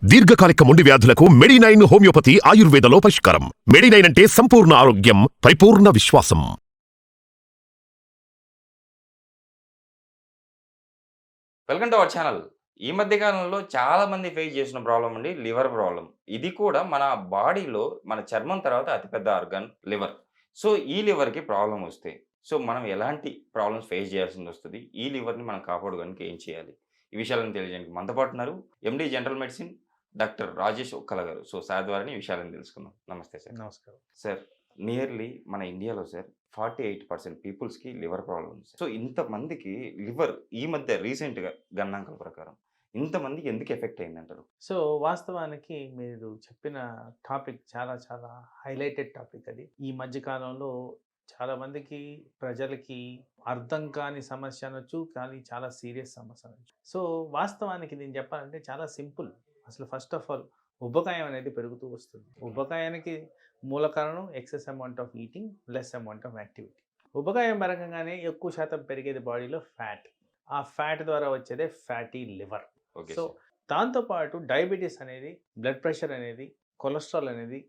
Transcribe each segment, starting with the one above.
దీర్ఘకాలిక మొండి వ్యాధులకు మెడినైన్ హోమియోపతి ఆయుర్వేదలో పరిష్కారం. మెడినైన్ అంటే సంపూర్ణ ఆరోగ్యం, పరిపూర్ణ విశ్వాసం. Welcome to our channel. ఈ మధ్య కాలంలో చాలా మంది ఫేస్ చేసిన ప్రాబ్లమ్ అండి లివర్ ప్రాబ్లమ్. ఇది కూడా మన బాడీలో మన చర్మం తర్వాత అతిపెద్ద ఆర్గాన్ లివర్. సో ఈ లివర్‌కి ప్రాబ్లమ్ వస్తే మనం ఎలాంటి ప్రాబ్లమ్స్ ఫేస్ చేయాల్సింది వస్తది? ఈ లివర్‌ని మనం కాపాడుకోవడానికి ఏం చేయాలి? ఈ విషయాలను తెలియజేయడానికి మనతో పాటు ఉన్నారు MD general medicine doctor Rajesh Ukkala గారు. సార్ ద్వారానే ఈ విషయాలను తెలుసుకుందాం. నమస్తే సార్. నమస్కారం. సార్, నియర్లీ మన ఇండియాలో సార్ 48% పీపుల్స్‌కి లివర్ ప్రాబ్లమ్ ఉంది. సో ఇంతమందికి లివర్ ఈ మధ్య రీసెంట్‌గా గణాంకాల ప్రకారం ఇంతమందికి ఎందుకు ఎఫెక్ట్ అయిందంటారు? సో వాస్తవానికి మీరు చెప్పిన టాపిక్ చాలా చాలా హైలైటెడ్ టాపిక్ అది. ఈ మధ్య కాలంలో చాలా మందికి ప్రజలకి అర్థం కాని సమస్య అనొచ్చు, కానీ చాలా సీరియస్ సమస్య అనొచ్చు. సో వాస్తవానికి నేను చెప్పాలంటే చాలా సింపుల్. అసలు ఫస్ట్ ఆఫ్ ఆల్ ఉబకాయం అనేది పెరుగుతూ వస్తుంది. ఉబకాయానికి మూల కారణం excess amount of eating, less amount of activity. ఉబకాయం పెరగగానే ఎక్కువ శాతం పెరిగేది బాడీలో ఫ్యాట్. ఆ ఫ్యాట్ ద్వారా వచ్చేదే fatty liver. Okay so sir. దాంతోపాటు డయాబెటీస్ అనేది, బ్లడ్ ప్రెషర్ అనేది, కొలెస్ట్రాల్ అనేది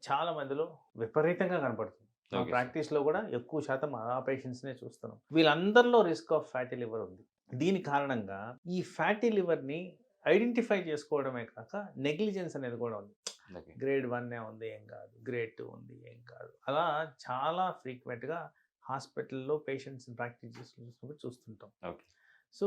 చాలా మందిలో విపరీతంగా కనపడుతుంది. మా ఓకే సార్. ప్రాక్టీస్లో కూడా ఎక్కువ శాతం ఆ పేషెంట్స్నే చూస్తున్నాం. వీళ్ళందరిలో రిస్క్ ఆఫ్ ఫ్యాటీ లివర్ ఉంది. దీని కారణంగా ఈ ఫ్యాటీ లివర్ని ఐడెంటిఫై చేసుకోవడమే కాక నెగ్లిజెన్స్ అనేది కూడా ఉంది. ఓకే. గ్రేడ్ 1 ఉంది, ఏం కాదు. గ్రేడ్ 2 ఉంది, ఏం కాదు. అలా చాలా ఫ్రీక్వెంట్గా హాస్పిటల్లో పేషెంట్స్ ప్రాక్టీస్ చేస్తున్నప్పుడు చూస్తుంటాం. ఓకే. సో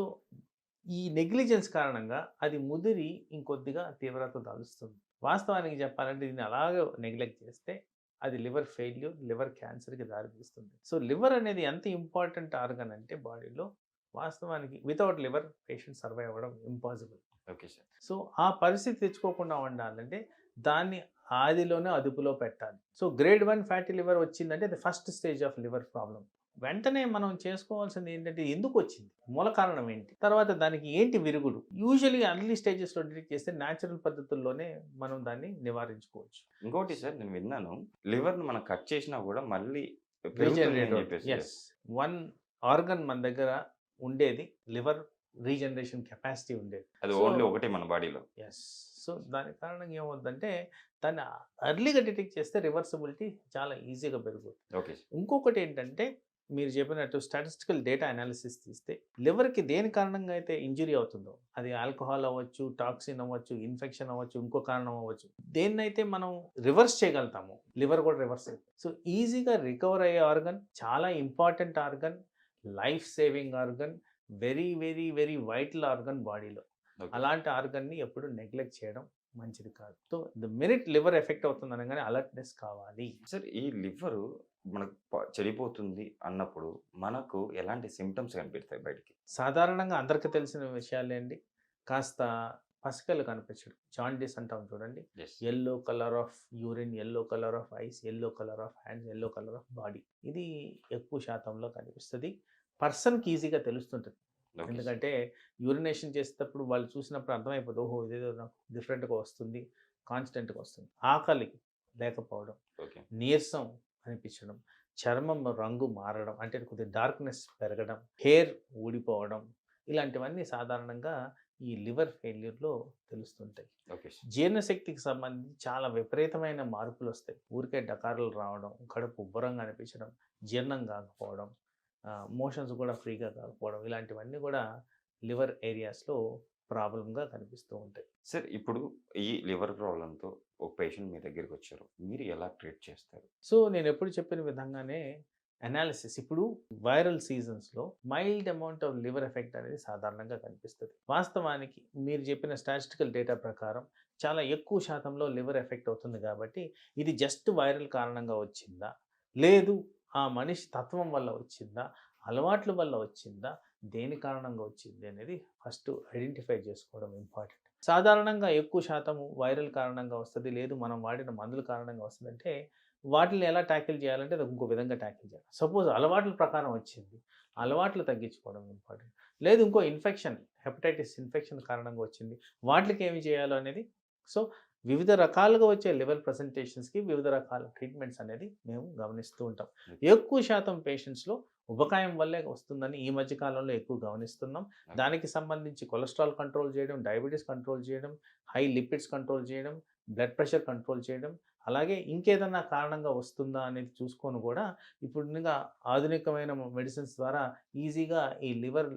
ఈ నెగ్లిజెన్స్ కారణంగా అది ముదిరి ఇంకొద్దిగా తీవ్రత దాలుస్తుంది. వాస్తవానికి చెప్పాలంటే దీన్ని అలాగే నెగ్లెక్ట్ చేస్తే అది లివర్ ఫెయిల్యూర్, లివర్ క్యాన్సర్కి దారితీస్తుంది. సో లివర్ అనేది ఎంత ఇంపార్టెంట్ ఆర్గన్ అంటే బాడీలో, వాస్తవానికి వితౌట్ లివర్ పేషెంట్ సర్వైవ్ అవ్వడం ఇంపాసిబుల్. Okay sir. సో ఆ పరిస్థితి తెచ్చుకోకుండా ఉండాలంటే దాన్ని ఆదిలోనే అదుపులో పెట్టాలి. సో గ్రేడ్ 1 ఫ్యాటీ లివర్ వచ్చిందంటే అది first stage of liver problem. వెంటనే మనం చేసుకోవాల్సింది ఏంటంటే ఎందుకు వచ్చింది, మూల కారణం ఏంటి, తర్వాత దానికి ఏంటి విరుగుడు. యూజువల్లీ అర్లీ స్టేజెస్లో డిటెక్ట్ చేస్తే న్యాచురల్ పద్ధతుల్లోనే మనం దాన్ని నివారించుకోవచ్చు. ఇంకోటి సార్, నేను విన్నాను లివర్‌ని మనం కట్ చేసినా కూడా మళ్ళీ పెరుగుతుంది రీజనరేట్ అని చెప్పేసి. ఎస్, 1 ఆర్గన్ మన దగ్గర ఉండేది లివర్ రీజనరేషన్ కెపాసిటీ ఉండేది. అది సో ఓన్లీ ఒకటే మన బాడీలో. ఎస్. సో దాని కారణంగా ఏమవుతుందంటే దాన్ని అర్లీగా డిటెక్ట్ చేస్తే రివర్సిబిలిటీ చాలా ఈజీగా పెరుగుతుంది. Okay sir. ఇంకొకటి ఏంటంటే మీరు చెప్పినట్టు స్టాటిస్టికల్ డేటా అనాలిసిస్ తీస్తే లివర్కి దేని కారణంగా అయితే ఇంజురీ అవుతుందో, అది ఆల్కహాల్ అవ్వచ్చు, టాక్సిన్ అవ్వచ్చు, ఇన్ఫెక్షన్ అవ్వచ్చు, ఇంకో కారణం అవ్వచ్చు, దేన్నైతే మనం రివర్స్ చేయగలుగుతామో లివర్ కూడా రివర్స్ అవుతుంది. సో ఈజీగా రికవర్ అయ్యే ఆర్గన్, చాలా important organ, life saving organ, very very very vital organ బాడీలో. ఓకే. అలాంటి ఆర్గన్ని ఎప్పుడు నెగ్లెక్ట్ చేయడం మంచిది కాదు. So the minute liver effect అవుతుంది అనగానే అలర్ట్నెస్ కావాలి. సార్, ఈ లివర్ మనకు చెడిపోతుంది అన్నప్పుడు మనకు ఎలాంటి సిమ్టమ్స్ కనిపిస్తాయి బయటికి? సాధారణంగా అందరికీ తెలిసిన విషయాలే అండి. కాస్త పసికలు కనిపించడం, జాండీస్ అంటాం చూడండి. Yes. Yellow colour of urine, yellow colour of eyes, yellow colour of hands, yellow colour of body. ఇది ఎక్కువ శాతంలో కనిపిస్తుంది. పర్సన్కి ఈజీగా తెలుస్తుంటుంది. Okay sir. ఎందుకంటే యూరినేషన్ చేసేటప్పుడు వాళ్ళు చూసినప్పుడు అర్థమైపోతుంది, ఓహో ఇదేదో నాకు డిఫరెంట్గా వస్తుంది, కాన్స్టెంట్గా వస్తుంది. ఆకలి లేకపోవడం, ఓకే. నీరసం అనిపించడం, చర్మం రంగు మారడం, అంటే కొద్దిగా డార్క్నెస్ పెరగడం, హెయిర్ ఊడిపోవడం, ఇలాంటివన్నీ సాధారణంగా ఈ లివర్ ఫెయిల్యూర్లో తెలుస్తుంటాయి. Okay sir. జీర్ణశక్తికి సంబంధించి చాలా విపరీతమైన మార్పులు వస్తాయి. ఊరికే డకారులు రావడం, కడుపు ఉబ్బరంగా అనిపించడం, జీర్ణం కాకపోవడం, మోషన్స్ కూడా ఫ్రీగా కాకపోవడం, ఇలాంటివన్నీ కూడా లివర్ ఏరియాస్లో ప్రాబ్లంగా కనిపిస్తూ ఉంటాయి. సార్, ఇప్పుడు ఈ లివర్ ప్రాబ్లంతో ఒక పేషెంట్ మీ దగ్గరికి వచ్చారు. మీరు ఎలా ట్రీట్ చేస్తారు? సో నేను ఎప్పుడు చెప్పిన విధంగానే అనాలిసిస్, ఇప్పుడు వైరల్ సీజన్స్లో mild amount of liver effect అనేది సాధారణంగా కనిపిస్తుంది. వాస్తవానికి మీరు చెప్పిన స్టాటిస్టికల్ డేటా ప్రకారం చాలా ఎక్కువ శాతంలో లివర్ ఎఫెక్ట్ అవుతుంది. కాబట్టి ఇది జస్ట్ వైరల్ కారణంగా వచ్చిందా, లేదు ఆ మనిషి తత్వం వల్ల వచ్చిందా, అలవాట్ల వల్ల వచ్చిందా, దేని కారణంగా వచ్చింది అనేది ఫస్ట్ ఐడెంటిఫై చేసుకోవడం ఇంపార్టెంట్. సాధారణంగా ఎక్కువ శాతం వైరల్ కారణంగా వస్తుంది, లేదు మనం వాడిన మందుల కారణంగా వస్తుంది. అంటే వాటిని ఎలా ట్యాకిల్ చేయాలంటే అది ఇంకో విధంగా ట్యాకిల్ చేయాలి. సపోజ్ అలవాట్ల ప్రకారం వచ్చింది, అలవాట్లు తగ్గించుకోవడం ఇంపార్టెంట్. లేదు ఇంకో ఇన్ఫెక్షన్, హెపటైటిస్ ఇన్ఫెక్షన్ కారణంగా వచ్చింది, వాటికి ఏమి చేయాలో అనేది. సో వివిధ రకాలుగా వచ్చే లివర్ ప్రెజెంటేషన్స్కి వివిధ రకాల ట్రీట్మెంట్స్ అనేది మేము గమనిస్తూ ఉంటాం. ఎక్కువ శాతం పేషెంట్స్లో ఉబకాయం వల్లే వస్తుందని ఈ మధ్య కాలంలో ఎక్కువ గమనిస్తున్నాం. దానికి సంబంధించి కొలెస్ట్రాల్ కంట్రోల్ చేయడం, డయాబెటిస్ కంట్రోల్ చేయడం, హై లిపిడ్స్ కంట్రోల్ చేయడం, బ్లడ్ ప్రెషర్ కంట్రోల్ చేయడం, అలాగే ఇంకేదన్నా కారణంగా వస్తుందా అనేది చూసుకొని కూడా ఇప్పుడుగా ఆధునికమైన మెడిసిన్స్ ద్వారా ఈజీగా ఈ లివర్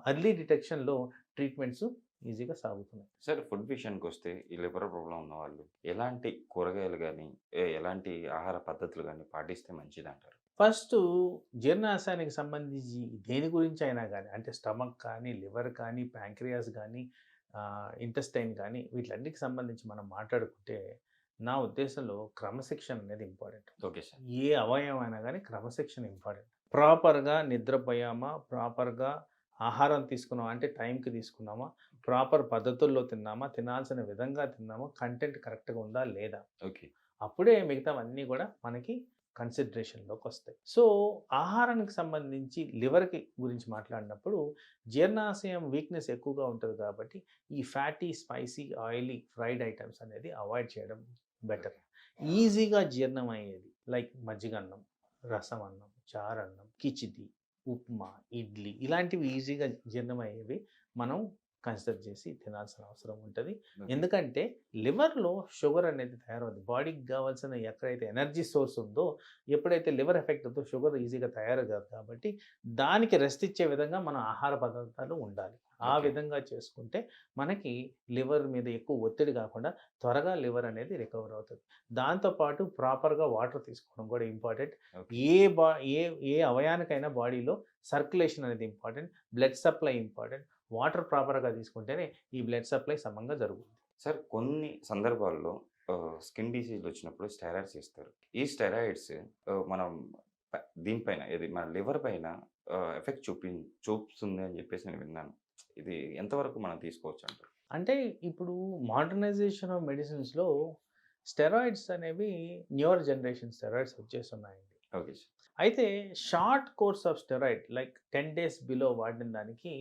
ఎర్లీ డిటెక్షన్‌లో ట్రీట్మెంట్స్ ఈజీగా సాగుతున్నాయి. సార్ ఫుడ్ విషయానికొస్తే ఈ లివర్ ప్రాబ్లమ్ ఉన్నవాళ్ళు ఎలాంటి కూరగాయలు గానీ, ఎలాంటి ఆహార పద్ధతులు గానీ పాటిస్తే మంచిదంటారు? ఫస్టు జీర్ణాశయానికి సంబంధించి దేని గురించి అయినా గానీ, అంటే స్టమక్ కానీ, లివర్ కానీ, ప్యాంక్రియాస్ గానీ, ఇంటెస్టైన్ కానీ వీటిలన్నిటికి సంబంధించి మనం మాట్లాడుకుంటే నా ఉద్దేశంలో క్రమశిక్షణ అనేది ఇంపార్టెంట్. Okay sir. ఏ అవయవం అయినా కానీ క్రమశిక్షణ ఇంపార్టెంట్. ప్రాపర్‌గా నిద్రపోయామా, ప్రాపర్‌గా ఆహారం తీసుకున్నామా, అంటే టైంకి తీసుకున్నామా, ప్రాపర్ పద్ధతుల్లో తిన్నామా, తినాల్సిన విధంగా తిన్నామా, కంటెంట్ కరెక్ట్‌గా ఉందా లేదా, ఓకే. అప్పుడే మిగతావన్నీ కూడా మనకి కన్సిడరేషన్‌లోకి వస్తాయి. సో, ఆహారానికి సంబంధించి లివర్‌కి గురించి మాట్లాడినప్పుడు జీర్ణాశయం వీక్‌నెస్ ఎక్కువగా ఉంటది కాబట్టి ఈ fatty, spicy, oily, fried items అనేది అవాయిడ్ చేయడం బెటర్. ఈజీగా జీర్ణం అయ్యేది లైక్ మజ్జిగన్నం, రసమన్నం, చారన్నం, కిచిడి, ఉప్మా, ఇడ్లీ ఇలాంటివి ఈజీగా జీర్ణమయ్యేవి మనం కన్సిడర్ చేసి తినాల్సిన అవసరం ఉంటది. ఓకే. ఎందుకంటే లివర్‌లో షుగర్ అనేది తయారవుద్ది. బాడీకి కావాల్సిన ఎక్కడైతే ఎనర్జీ సోర్స్ ఉందో, ఎప్పుడైతే లివర్ ఎఫెక్ట్ అవుతుందో షుగర్ ఈజీగా తయారు కాదు కాబట్టి దానికి రెస్ట్ ఇచ్చే విధంగా మన ఆహార పదార్థాలు ఉండాలి. ఆ ఓకే. విధంగా చేసుకుంటే మనకి లివర్ మీద ఎక్కువ ఒత్తిడి కాకుండా త్వరగా లివర్ అనేది రికవర్ అవుతది. దాంతో పాటు ప్రాపర్‌గా వాటర్ తీసుకోవడం కూడా ఇంపార్టెంట్. ఓకే. ఏ బా ఏ ఏ అవయానికైనా బాడీలో సర్క్యులేషన్ అనేది important. Blood supply important. Water ప్రాపర్‌గా తీసుకుంటేనే ఈ బ్లడ్ సప్లై సమంగా జరుగుతుంది. సార్ కొన్ని సందర్భాల్లో స్కిన్ డిసీజ్‌లొచ్చినప్పుడు స్టెరాయిడ్స్ ఇస్తారు. ఈ స్టెరాయిడ్స్ మనం దీనిపైన ఏది మన లివర్ పైన ఎఫెక్ట్ చూపిస్తుంది అని చెప్పేసి నేను విన్నాను. ఇది ఎంతవరకు మనం తీసుకోవచ్చంటారు? అంటే ఇప్పుడు మోడర్నైజేషన్ ఆఫ్ మెడిసిన్స్‌లో స్టెరాయిడ్స్ అనేవి న్యూయర్ జనరేషన్ స్టెరాయిడ్స్ వచ్చేస్తున్నాయండి. Okay sir. అయితే short course of steroid like 10 days below వాడిన దానికి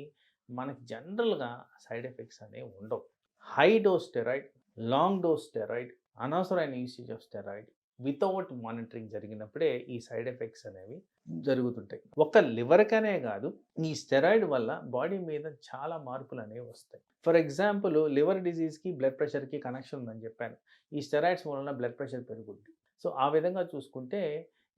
మనకి జనరల్‌గా సైడ్ ఎఫెక్ట్స్ అనేవి ఉండవు. High dose steroid, long dose steroid, అనవసరమైన usage of steroid without monitoring జరిగినప్పుడే ఈ సైడ్ ఎఫెక్ట్స్ అనేవి జరుగుతుంటాయి. ఒక్క లివర్‌కనే కాదు, ఈ స్టెరాయిడ్ వల్ల బాడీ మీద చాలా మార్పులు అనేవి వస్తాయి. ఫర్ ఎగ్జాంపుల్ లివర్ డిసీజ్‌కి, బ్లడ్ ప్రెషర్‌కి కనెక్షన్ ఉందని చెప్పాను. ఈ స్టెరాయిడ్స్ వలన బ్లడ్ ప్రెషర్ పెరుగుద్ది. సో, ఆ విధంగా చూసుకుంటే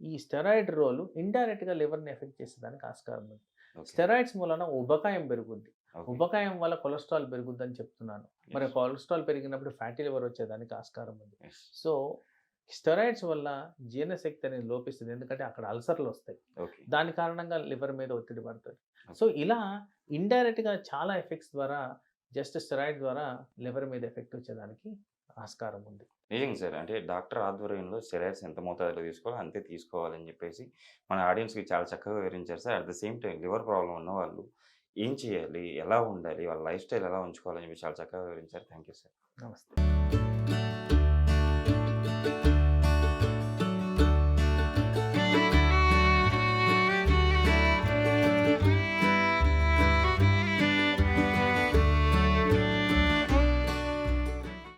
ఈ స్టెరాయిడ్ రోల్ ఇండైరెక్ట్‌గా లివర్‌ని ఎఫెక్ట్ చేసేదానికి ఆస్కారం ఉంది. ఓకే. స్టెరాయిడ్స్ మూలన ఉబకాయం పెరుగుద్ది. ఓకే. ఉబకాయం వల్ల కొలెస్ట్రాల్ పెరుగుద్దని చెప్తున్నాను. మరి యెస్. కొలెస్ట్రాల్ పెరిగినప్పుడు ఫ్యాటీ లివర్ వచ్చేదానికి ఆస్కారం ఉంది. యెస్. సో, స్టెరాయిడ్స్ వల్ల జీర్ణశక్తి అనేది లోపిస్తుంది. ఎందుకంటే అక్కడ అల్సర్‌లు వస్తాయి. ఓకే. దాని కారణంగా లివర్ మీద ఒత్తిడి పడతది. So, okay. ఇలా ఇండైరెక్ట్‌గా చాలా ఎఫెక్ట్స్ ద్వారా జస్ట్ స్టెరాయిడ్ ద్వారా లివర్ మీద ఎఫెక్ట్ వచ్చేదానికి ఆస్కారం ఉంది. నిజంగా సార్. అంటే డాక్టర్ ఆధ్వర్యంలో స్టెరాయిడ్స్ ఎంత మోతాదులో తీసుకోవాలో అంతే తీసుకోవాలని చెప్పేసి మన ఆడియన్స్‌కి చాలా చక్కగా వివరించారు sir. At the same time liver problem ఉన్నవాళ్ళు ఏం చేయాలి? ఎలా ఉండాలి? వాళ్ళ లైఫ్ స్టైల్ ఎలా ఉంచుకోవాలని చెప్పి చాలా చక్కగా వివరించారు. Thank you sir. నమస్తే.